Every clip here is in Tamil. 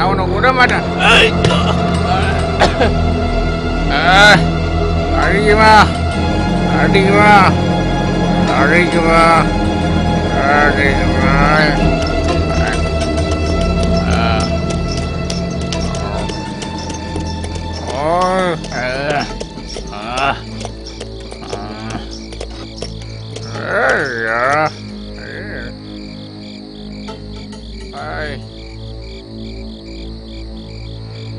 அவனை விட மாட்டான். அடிக்குமா அடிக்குமா அடிக்குமா அடிக்குமா.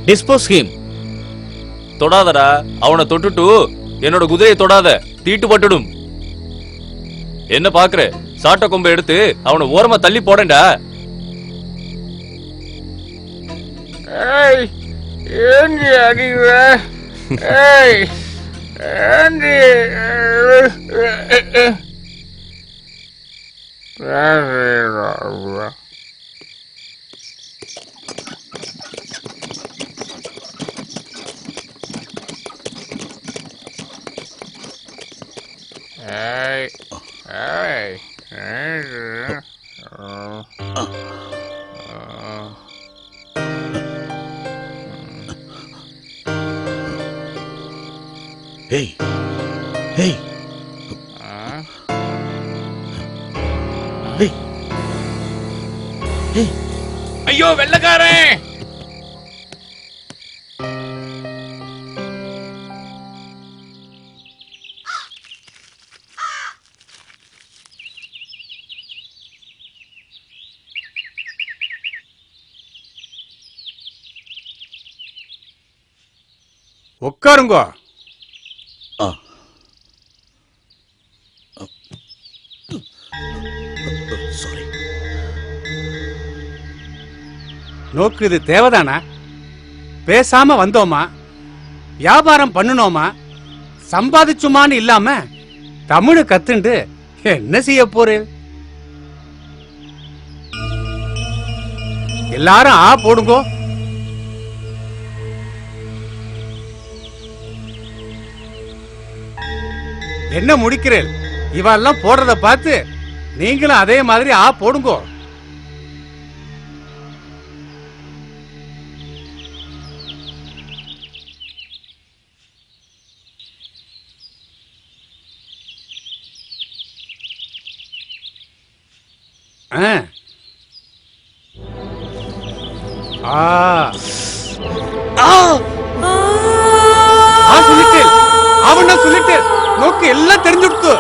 Dispose him. தொடாதடா, அவனை தொட்டுட்டு என்னோட குதிரையை தொடாத, தீட்டு பட்டுடும். என்ன பாக்குற? சாட்ட கொம்பை எடுத்து அவனை ஓரமா தள்ளி போடண்டா. ஏண்டி அடிக்கிற? ஏண்டி Hey, hey, hey, hey. ஐயோ வெள்ளக்காரன்! உட்காருங்க. Sorry. நோக்கு இது தேவைதானா? பேசாம வந்தோமா, வியாபாரம் பண்ணனோமா, சம்பாதிச்சுமான்னு இல்லாம தமிழ் கத்துண்டு என்ன செய்ய போறேன்? எல்லாரும் ஆ போடுங்கோ. என்ன முடிக்கிறேன்? இவெல்லாம் போடுறத பார்த்து நீங்களும் அதே மாதிரி ஆ போடுங்கோ. சொல்லிட்டு அவன சொல்லிட்டு நோக்கு எல்லாம் தெரிஞ்சுடுத்து.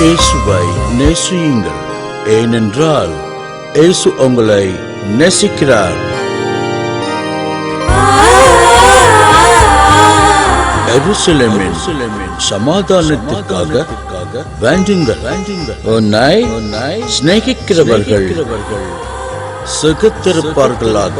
இயேசுவை நேசியுங்கள், ஏனென்றால் இயேசு உங்களை நேசிக்கிறார். எருசலேமின் சமாதானத்திற்காக வேண்டுங்கள். உன்னை சிநேகிக்கிறவர்கள் சுகத்திருப்பார்களாக.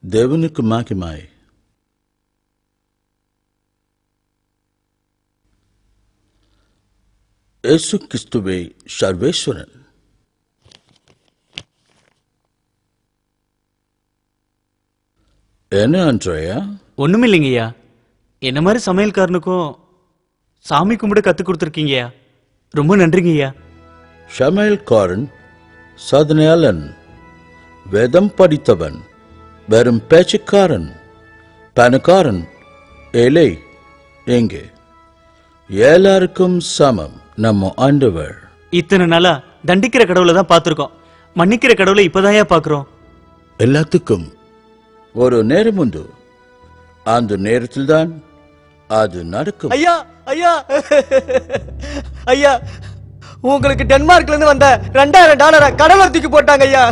தேவனுக்கு மகிமை. இயேசு கிறிஸ்துவே சர்வேஸ்வரன். என்ன அன்றையா? ஒண்ணுமில்லைங்கய்யா, என்ன மாதிரி சமையல்காரனுக்கும் சாமி கும்பிட கத்து கொடுத்துருக்கீங்கய்யா. ரொம்ப நன்றிங்கய்யா. சமையல்காரன் சாதனையாளன், வேதம் படித்தவன், வெறும் பேச்சுக்காரன், பணக்காரன், ஏழை எங்கே எல்லாருக்கும் சமம் நம்ம ஆண்டவர். இத்தனை நாளா தண்டிக்கிற கடவுளை தான் பார்த்திருக்கோம், மன்னிக்கிற கடவுளை இப்பதான்யா பாக்குறோம். எல்லாத்துக்கும் ஒரு நேரம் உண்டு, அந்த நேரத்தில் தான் அது நடக்கும். ஐயா ஐயா ஐயா, உங்களுக்கு டென்மார்க்ல இருந்து வந்த $2000 கடவுள் தூக்கி போட்டாங்க ஐயா.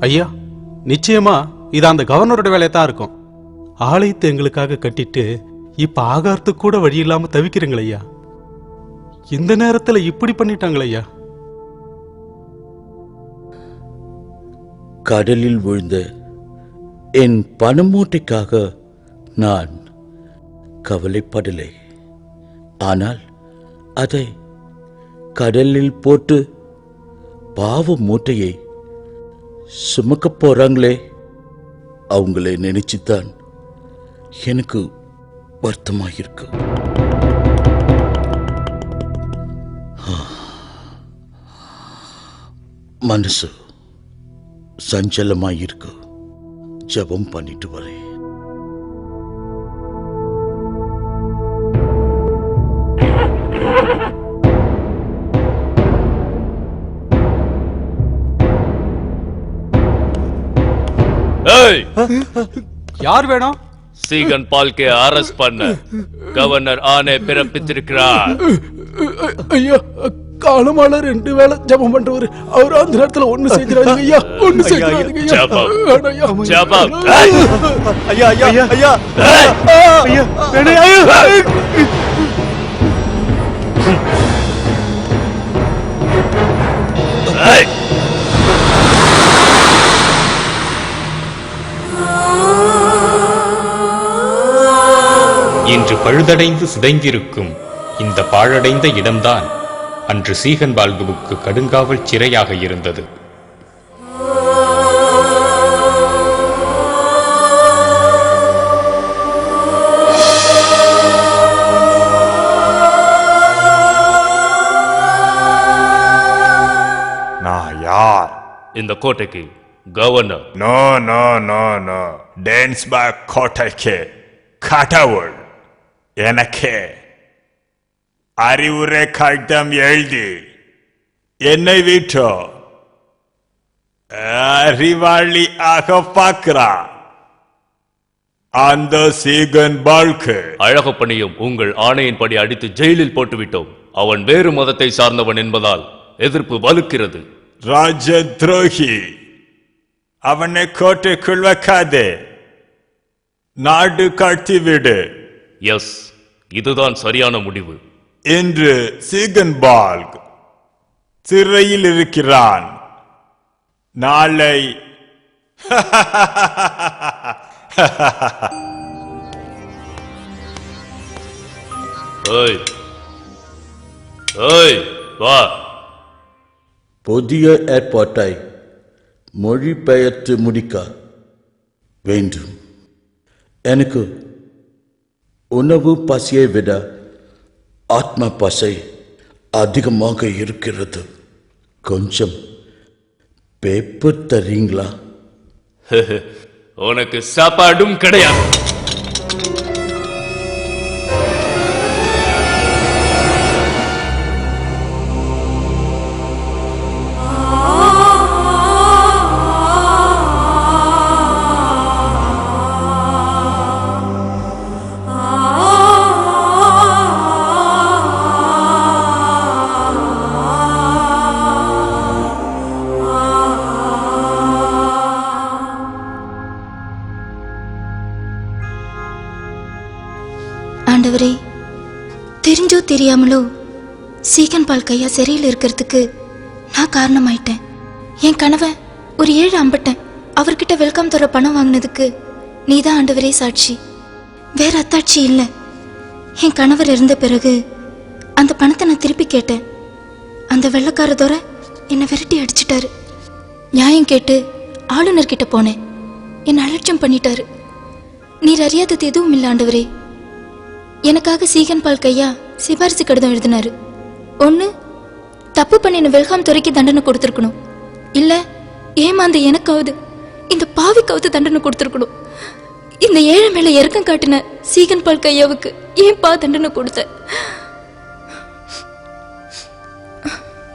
ஐயா, நிச்சயமா இது அந்த கவர்னரோட வேலையை தான் இருக்கும். ஆலயத்தை எங்களுக்காக கட்டிட்டு இப்ப ஆகாரத்துக்கு கூட வழி இல்லாம தவிக்கிறீங்களய்யா. இந்த நேரத்துல இப்படி பண்ணிட்டாங்களய்யா. கடலில் விழுந்த என் பணமூட்டைக்காக நான் கவலைப்படலை. ஆனால் அதை கடலில் போட்டு பாவ மூட்டையை சுமக்க போறாங்களே, அவங்களை நினைச்சுத்தான் எனக்கு வருத்தமாயிருக்கு. மனசு சஞ்சலமாயிருக்கு. ஜெபம் பண்ணிட்டு வரேன். யார் வேணும்? சீகன் பால்கே அரெஸ்ட் பண்ண கவர்னர் ஆணை பிறப்பித்திருக்கிறார். ஐயா, காலமால 2 வேளை ஜெபம் பண்றவரு, அவர் அந்த நேரத்துல ஒண்ணு செய்யறாங்க ஐயா, ஒண்ணு செய்யறாங்க ஐயா. ஜெபம் ஜெபம். ஐயா ஐயா ஐயா ஐயா, வேணாம் ஐயா. இன்று பழுதடைந்து சிதைந்திருக்கும் இந்த பாழடைந்த இடம்தான் அன்று சீகன் பால்குவுக்கு கடுங்காவல் சிறையாக இருந்தது. நான் யார்? இந்த கோட்டைக்கு governor. No no no no, Dansborg கோட்டைக்கு கடவுள். எனக்கு அறிவுரை கடிதம் எழுதி என்னை விட்டோ அறிவாளி ஆக பார்க்கிறா அந்த சீகன் பால்கு. அழகப்பனையும் உங்கள் ஆணையின்படி அடித்து ஜெயிலில் போட்டுவிட்டோம். அவன் வேறு மதத்தை சார்ந்தவன் என்பதால் எதிர்ப்பு வலுக்கிறது. ராஜ துரோகி, அவனை கோட்டைக்குள் வைக்காதே, நாடு கடத்தி விடு. எஸ், இதுதான் சரியான முடிவு. இன்று சீகன் பால்க் சிறையில் இருக்கிறான். நாளை ஏய் ஏய் வா. புதிய ஏற்பாட்டை மொழிபெயர்த்து முடிக்க வேண்டும். எனக்கு உணவு பசியை விட ஆத்ம பசை அதிகமாக இருக்கிறது. கொஞ்சம் பேப்பர் தரீங்களா? உனக்கு சாப்பாடும் கிடையாது. தெரியாமலோ சீகன் பால் கையா சிறையில் இருக்கிறதுக்கு நான் காரணமாயிட்டேன். என் கணவன் ஒரு 7 அம்பட்டேன். அவர்கிட்ட வெல்கம் தர பணம் வாங்கினதுக்கு நீதான் ஆண்டவரே சாட்சி. வேற அத்தாட்சி இல்லை. என் கணவர் இருந்த பிறகு அந்த பணத்தை நான் திருப்பி கேட்டேன். அந்த வெள்ளக்காரதோர என்னை விரட்டி அடிச்சிட்டாரு. நியாயம் கேட்டு ஆளுநர்கிட்ட போனேன். என்னை அலட்சியம் பண்ணிட்டாரு. நீர் அறியாதது எதுவும் இல்லை ஆண்டவரே. எனக்காக சீகன் பால் கையா சிபாரிசு கடிதம் எழுதினாரு. ஒன்று, தப்பு பண்ணின வெல்காம் துறைக்கு தண்டனை கொடுத்துருக்கணும். இல்லை ஏமாந்த எனக்காவது இந்த பாவிக்காவது தண்டனை கொடுத்துருக்கணும். இந்த ஏழை மேல இறக்கம் காட்டின சீகன் பால் கையாவுக்கு ஏன்பா தண்டனை கொடுத்த?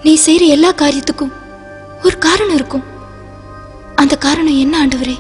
நீ செய்யற எல்லா காரியத்துக்கும் ஒரு காரணம் இருக்கும். அந்த காரணம் என்ன ஆண்டவரே?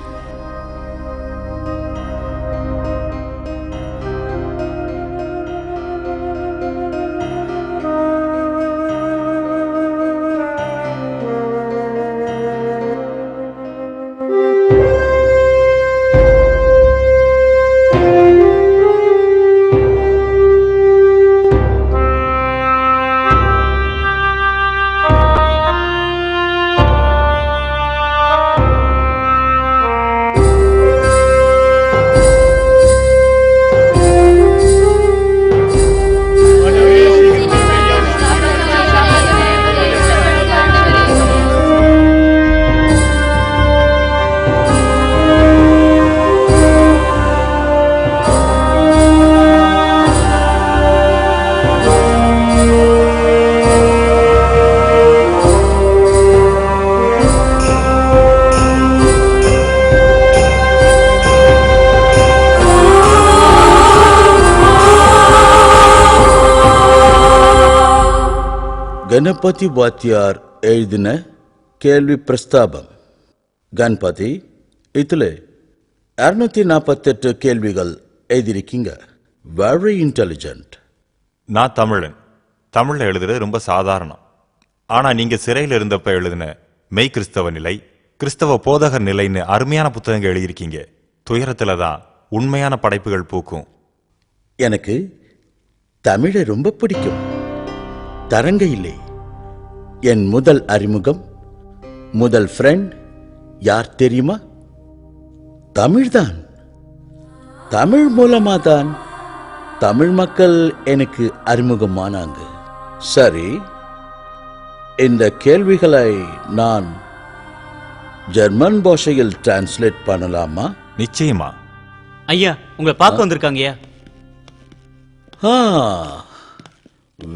கணபதி வாத்தியார் எழுதின கேள்வி பிரஸ்தாபம். கணபதி, இதுல 248 கேள்விகள் எழுதியிருக்கீங்க. Very intelligent. நான் தமிழன். தமிழ்ல எழுதுறது ரொம்ப சாதாரணம். ஆனா நீங்க சிறையில் இருந்தப்ப எழுதின மெய் கிறிஸ்தவ நிலை, கிறிஸ்தவ போதகர் நிலைன்னு அருமையான புத்தகங்கள் எழுதியிருக்கீங்க. துயரத்துல தான் உண்மையான படைப்புகள் பூக்கும். எனக்கு தமிழை ரொம்ப பிடிக்கும். தரங்க இல்லை. என் முதல் அறிமுகம், முதல் ஃப்ரெண்ட் யார் தெரியுமா? தமிழ்தான். தமிழ் மூலமா தான் தமிழ் மக்கள் எனக்கு அறிமுகமானாங்க. சரி, இந்த கேள்விகளை நான் ஜெர்மன் பாஷையில் டிரான்ஸ்லேட் பண்ணலாமா? நிச்சயமா. ஐயா, உங்களை பார்க்க வந்திருக்காங்கய்யா.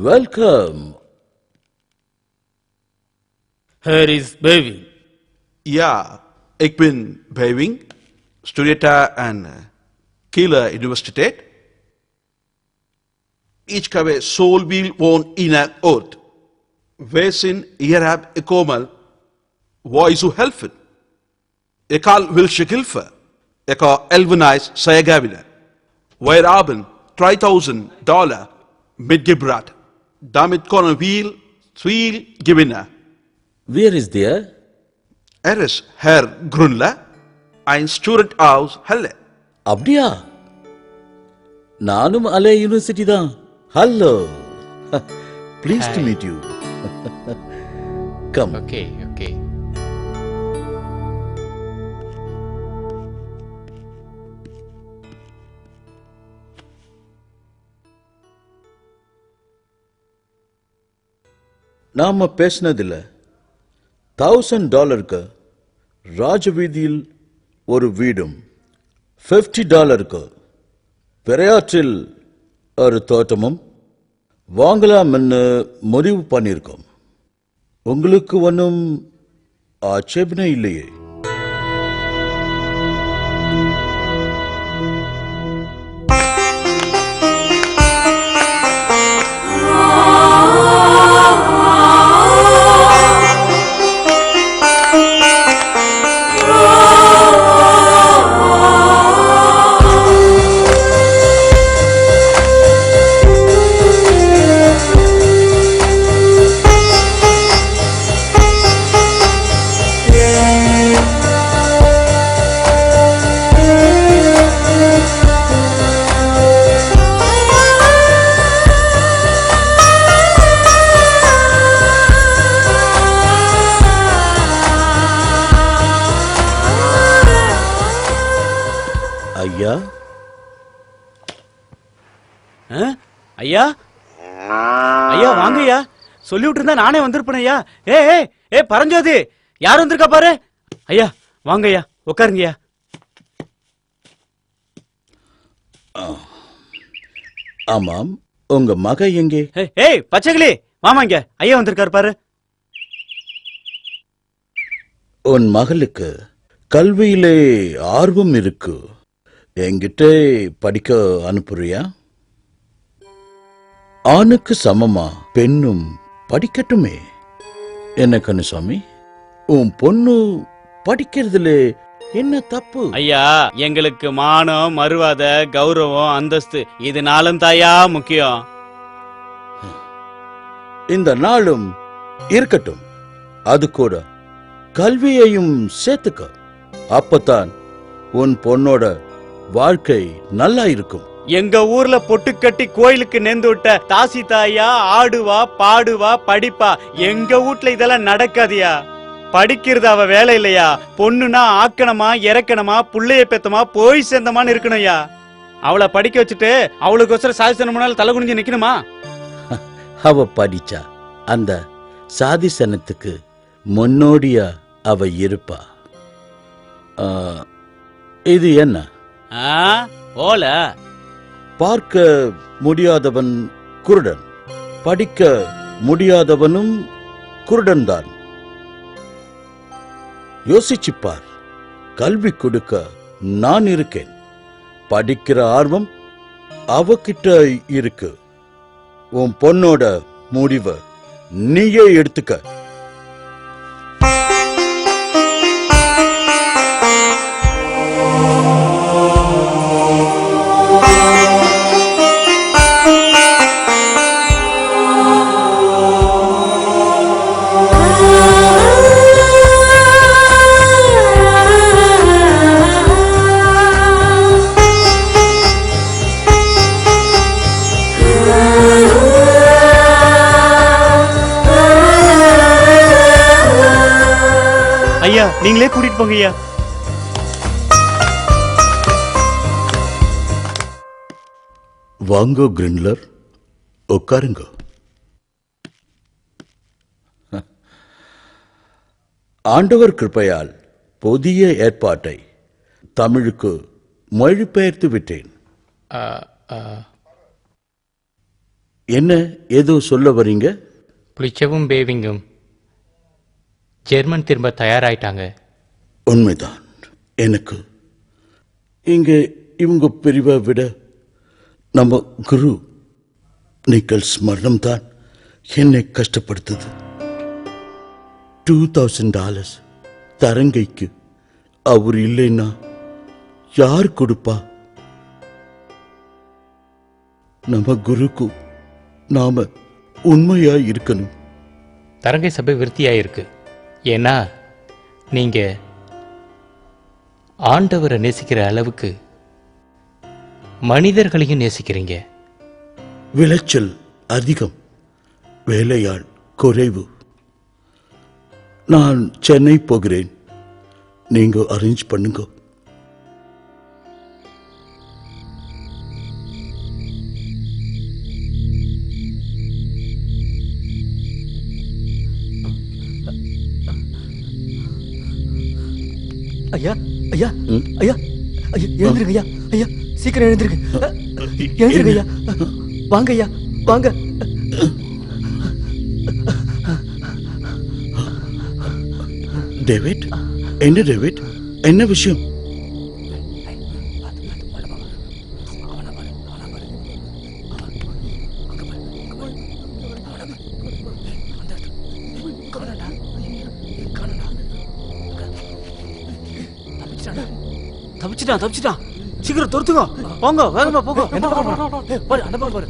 Welcome. Hier is Beving. Ja, ik ben Beving, studeerde aan Kieler Universiteit. Ik heb Solwiel woon in het oord. Wij zijn hier gekomen, waar je helpen. Ik al wil je helpen. Ik ga Elvenijs zeggen. Wij hebben $3,000 mitgebracht. Damit kunnen we veel gewinnen. Where is there? Er is Herr Grunle, ein Student aus Halle. அப்படியா? நானும் அலே யூனிவர்சிட்டி தான். Hello, please to meet you. Come. Okay. நாம பேசினதில்ல. $1,000 ராஜவீதியில் ஒரு வீடும், $50 பெரியாற்றில் ஒரு தோட்டமும் வாங்கலாம்னு முடிவு பண்ணியிருக்கோம். உங்களுக்கு ஒன்றும் ஆட்சேபனை இல்லையே? ஐயா ஐயா ஐயா வாங்க ஐயா. சொல்லி விட்டு இருந்தா நானே வந்திருப்பேன் ஐயா. ஏ பரஞ்சோதி, யார் வந்திருக்கா பாரு. ஐயா வாங்க ஐயா, உட்காருங்கய்யா. ஆமாம், உங்க மக எங்கே? ஏய் பச்சைக்கிளி, மாமாங்க ஐயா வந்திருக்காரு பாரு. உன் மகளுக்கு கல்வியிலே ஆர்வம் இருக்கு, என்கிட்ட படிக்க அனுப்புறியா? ஆணுக்கு சமமா பெண்ணும் படிக்கட்டுமே. என்ன கண்ணுசாமி, உன் பொண்ணு படிக்கிறதுல என்ன தப்பு? ஐயா, எங்களுக்கு மானம், மறுவாத, கௌரவம், அந்தஸ்து இதனாலும் தாயா முக்கியம். இந்த நாளும் இருக்கட்டும், அது கூட கல்வியையும் சேர்த்துக்க. அப்பதான் உன் பொண்ணோட வாழ்க்கை நல்லா இருக்கும். எங்க ஊர்ல பொட்டு கட்டி கோயிலுக்கு நேர்ந்து விட்ட தாசி தாயா ஆடுவா, பாடுவா, படிப்பா. எங்க வீட்ல இதெல்லாம் நடக்காதியா. படிக்கிறது அவ வேலை இல்லையா. பொண்ணுனா ஆக்கணமா, இறக்கணுமா, புள்ளைய பெத்தமா, போய் சேர்ந்தமான்னு இருக்கணும்யா. அவளை படிக்க வச்சுட்டு அவளுக்கு சாதிசனம்னால தலை குனிஞ்சு நிக்கணுமா? அவ படிச்சா அந்த சாதிசனத்துக்கு முன்னோடியா அவ இருப்பா. இது என்ன போல? பார்க்க முடியாதவன் குருடன், படிக்க முடியாதவனும் குருடன் தான். யோசிச்சுப்பார். கல்வி கொடுக்க நான் இருக்கேன். படிக்கிற ஆர்வம் அவகிட்ட இருக்கு. உன் பொண்ணோட முடிவை நீயே எடுத்துக்க. ஐயா நீங்களே கூட்டிட்டு போங்க ஐயா. வாங்கோ கிரிண்ட்லர், உட்காருங்க. ஆண்டவர் கிருபையால் புதிய ஏற்பாட்டை தமிழுக்கு மொழிபெயர்த்து விட்டேன். என்ன ஏதோ சொல்ல வரீங்க? புளிச்சவும் பேவிங்கும் ஜெர்மன் திரும்ப தயாராயிட்டாங்க. உண்மைதான். எனக்கு இங்க இவங்க பிரிவை விட நம்ம குரு நிக்கல்ஸ் மரணம் தான் என்னை கஷ்டப்படுத்துது. $2000 தரங்கைக்கு அவர் இல்லைன்னா யார் கொடுப்பா? நம்ம குருக்கு நாம உண்மையா இருக்கணும். தரங்கை சபை விருத்தியாயிருக்கு. ஏன்னா நீங்க ஆண்டவரை நேசிக்கிற அளவுக்கு மனிதர்களையும் நேசிக்கிறீங்க. விளைச்சல் அதிகம், வேலையாள் குறைவு. நான் சென்னை போகிறேன், நீங்க அரேஞ்ச் பண்ணுங்க. ஐயா ஐயா ஐயா ஐயா, எழுந்திருங்க ஐயா. ஐயா சீக்கிரம் எழுந்திருங்க. எழுந்திருங்க ஐயா. வாங்க ஐயா, வாங்க. டேவிட், என்ன டேவிட், என்ன விஷயம்? தப்பிச்சிட்டான். சீக்கிரம் துரத்துங்க. போங்க, வேகமா போங்க. என்ன பாரு, அந்த பாரு.